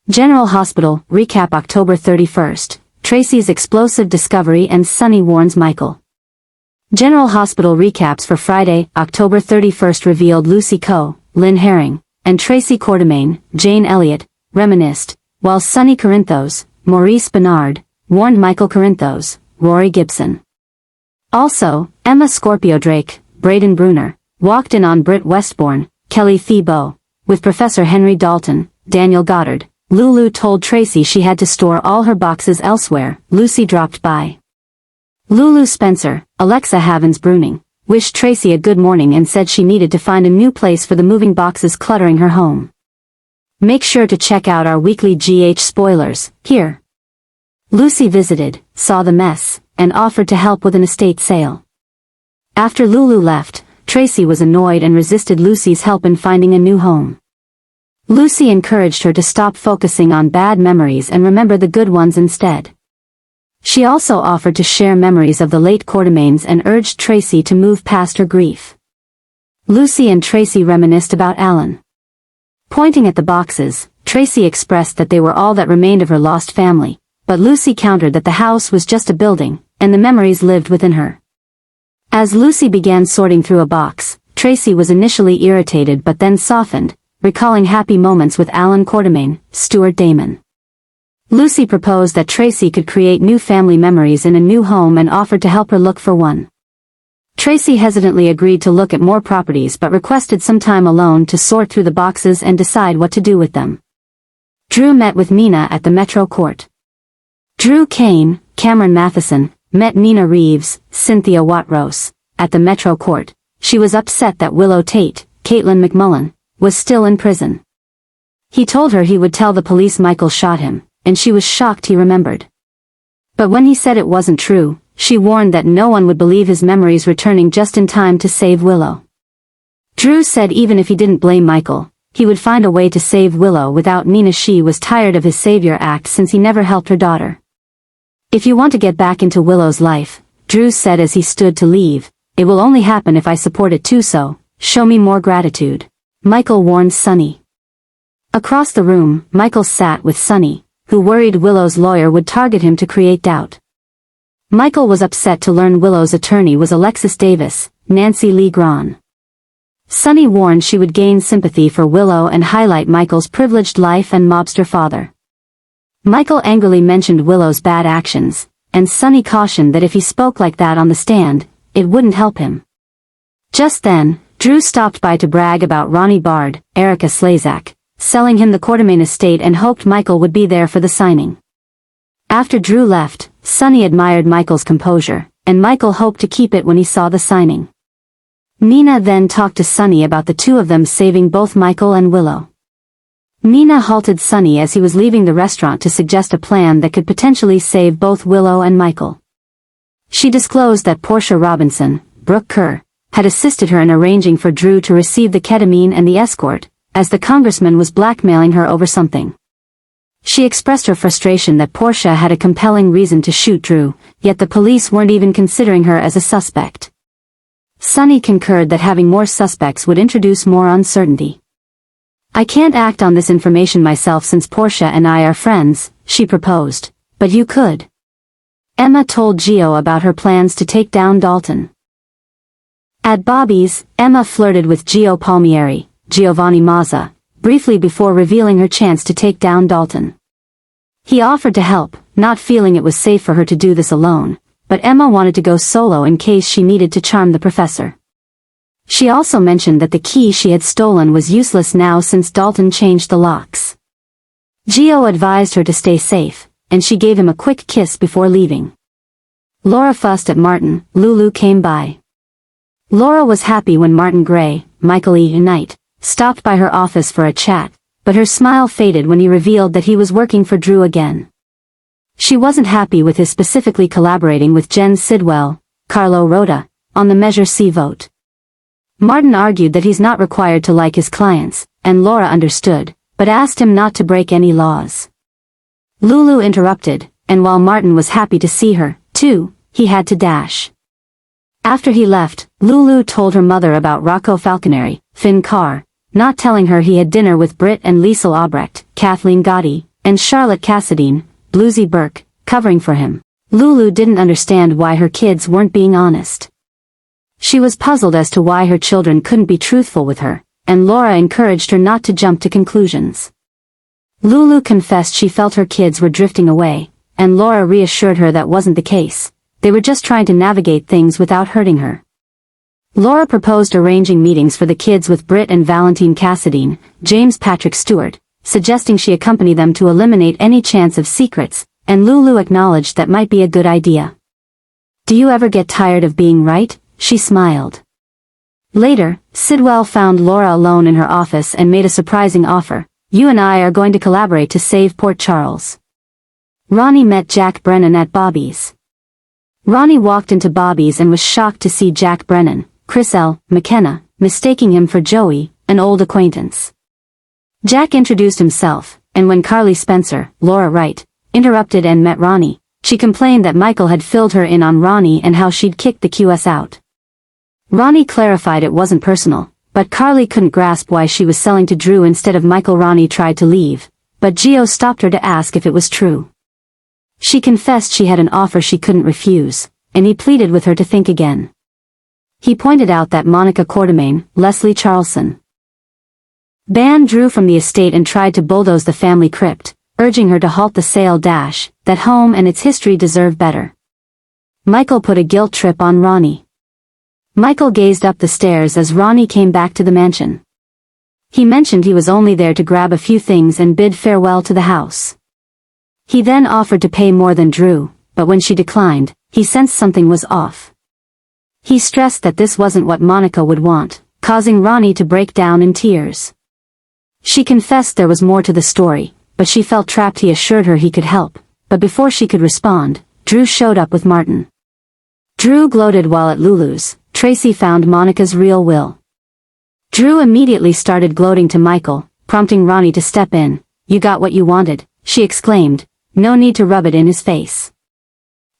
General Hospital, recap October 31st, Tracy's explosive discovery and Sonny warns Michael. General Hospital recaps for Friday, October 31st revealed Lucy Coe, Lynn Herring, and Tracy Quartermaine, Jane Elliott, reminisced, while Sonny Corinthos, Maurice Bernard, warned Michael Corinthos, Rory Gibson. Also, Emma Scorpio Drake, Braden Bruner, walked in on Britt Westbourne, Kelly Thibault, with Professor Henry Dalton, Daniel Goddard. Lulu told Tracy she had to store all her boxes elsewhere. Lucy dropped by. Lulu Spencer, Alexa Havens-Bruning, wished Tracy a good morning and said she needed to find a new place for the moving boxes cluttering her home. Make sure to check out our weekly GH spoilers, here. Lucy visited, saw the mess, and offered to help with an estate sale. After Lulu left, Tracy was annoyed and resisted Lucy's help in finding a new home. Lucy encouraged her to stop focusing on bad memories and remember the good ones instead. She also offered to share memories of the late Quartermaines and urged Tracy to move past her grief. Lucy and Tracy reminisced about Alan. Pointing at the boxes, Tracy expressed that they were all that remained of her lost family, but Lucy countered that the house was just a building, and the memories lived within her. As Lucy began sorting through a box, Tracy was initially irritated but then softened, recalling happy moments with Alan Quartermaine, Stuart Damon. Lucy proposed that Tracy could create new family memories in a new home and offered to help her look for one. Tracy hesitantly agreed to look at more properties but requested some time alone to sort through the boxes and decide what to do with them. Drew met with Mina at the Metro Court. Drew Kane, Cameron Matheson, met Nina Reeves, Cynthia Watrose, at the Metro Court. She was upset that Willow Tate, Caitlin McMullen, was still in prison. He told her he would tell the police Michael shot him, and she was shocked he remembered. But when he said it wasn't true, she warned that no one would believe his memories returning just in time to save Willow. Drew said even if he didn't blame Michael, he would find a way to save Willow without Nina. She was tired of his savior act since he never helped her daughter. If you want to get back into Willow's life, Drew said as he stood to leave, it will only happen if I support it too, so show me more gratitude. Michael warned Sonny. Across the room, Michael sat with Sonny, who worried Willow's lawyer would target him to create doubt. Michael was upset to learn Willow's attorney was Alexis Davis, Nancy Lee Grahn. Sonny warned she would gain sympathy for Willow and highlight Michael's privileged life and mobster father. Michael angrily mentioned Willow's bad actions, and Sonny cautioned that if he spoke like that on the stand, it wouldn't help him. Just then, Drew stopped by to brag about Ronnie Bard, Erica Slazak, selling him the Quartermaine estate and hoped Michael would be there for the signing. After Drew left, Sonny admired Michael's composure, and Michael hoped to keep it when he saw the signing. Nina then talked to Sonny about the two of them saving both Michael and Willow. Nina halted Sonny as he was leaving the restaurant to suggest a plan that could potentially save both Willow and Michael. She disclosed that Portia Robinson, Brooke Kerr, had assisted her in arranging for Drew to receive the ketamine and the escort, as the congressman was blackmailing her over something. She expressed her frustration that Portia had a compelling reason to shoot Drew, yet the police weren't even considering her as a suspect. Sonny concurred that having more suspects would introduce more uncertainty. I can't act on this information myself since Portia and I are friends, she proposed, but you could. Emma told Gio about her plans to take down Dalton. At Bobby's, Emma flirted with Gio Palmieri, Giovanni Mazza, briefly before revealing her chance to take down Dalton. He offered to help, not feeling it was safe for her to do this alone, but Emma wanted to go solo in case she needed to charm the professor. She also mentioned that the key she had stolen was useless now since Dalton changed the locks. Gio advised her to stay safe, and she gave him a quick kiss before leaving. Laura fussed at Martin. Lulu came by. Laura was happy when Martin Gray, Michael E. Knight, stopped by her office for a chat, but her smile faded when he revealed that he was working for Drew again. She wasn't happy with his specifically collaborating with Jen Sidwell, Carlo Rota, on the Measure C vote. Martin argued that he's not required to like his clients, and Laura understood, but asked him not to break any laws. Lulu interrupted, and while Martin was happy to see her, too, he had to dash. After he left, Lulu told her mother about Rocco Falconeri, Finn Carr, not telling her he had dinner with Britt and Liesl Albrecht, Kathleen Gotti, and Charlotte Cassadine, Bluesy Burke, covering for him. Lulu didn't understand why her kids weren't being honest. She was puzzled as to why her children couldn't be truthful with her, and Laura encouraged her not to jump to conclusions. Lulu confessed she felt her kids were drifting away, and Laura reassured her that wasn't the case. They were just trying to navigate things without hurting her. Laura proposed arranging meetings for the kids with Britt and Valentine Cassadine, James Patrick Stewart, suggesting she accompany them to eliminate any chance of secrets, and Lulu acknowledged that might be a good idea. "Do you ever get tired of being right?" she smiled. Later, Sidwell found Laura alone in her office and made a surprising offer. "You and I are going to collaborate to save Port Charles." Ronnie met Jack Brennan at Bobby's. Ronnie walked into Bobby's and was shocked to see Jack Brennan, Chris L. McKenna, mistaking him for Joey, an old acquaintance. Jack introduced himself, and when Carly Spencer, Laura Wright, interrupted and met Ronnie, she complained that Michael had filled her in on Ronnie and how she'd kicked the QS out. Ronnie clarified it wasn't personal, but Carly couldn't grasp why she was selling to Drew instead of Michael. Ronnie tried to leave, but Gio stopped her to ask if it was true. She confessed she had an offer she couldn't refuse, and he pleaded with her to think again. He pointed out that Monica Quartermaine, Leslie Charlson, banned Drew from the estate and tried to bulldoze the family crypt, urging her to halt the sale. That home and its history deserve better. Michael put a guilt trip on Ronnie. Michael gazed up the stairs as Ronnie came back to the mansion. He mentioned he was only there to grab a few things and bid farewell to the house. He then offered to pay more than Drew, but when she declined, he sensed something was off. He stressed that this wasn't what Monica would want, causing Ronnie to break down in tears. She confessed there was more to the story, but she felt trapped. He assured her he could help, but before she could respond, Drew showed up with Martin. Drew gloated while at Lulu's. Tracy found Monica's real will. Drew immediately started gloating to Michael, prompting Ronnie to step in. "You got what you wanted," she exclaimed. "No need to rub it in his face."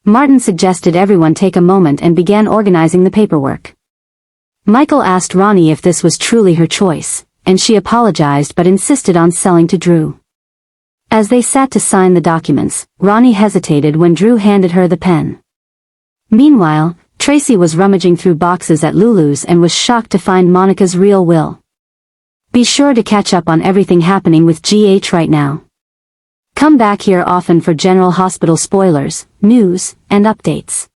Martin suggested everyone take a moment and began organizing the paperwork. Michael asked Ronnie if this was truly her choice, and she apologized but insisted on selling to Drew. As they sat to sign the documents, Ronnie hesitated when Drew handed her the pen. Meanwhile, Tracy was rummaging through boxes at Lulu's and was shocked to find Monica's real will. Be sure to catch up on everything happening with GH right now. Come back here often for General Hospital spoilers, news, and updates.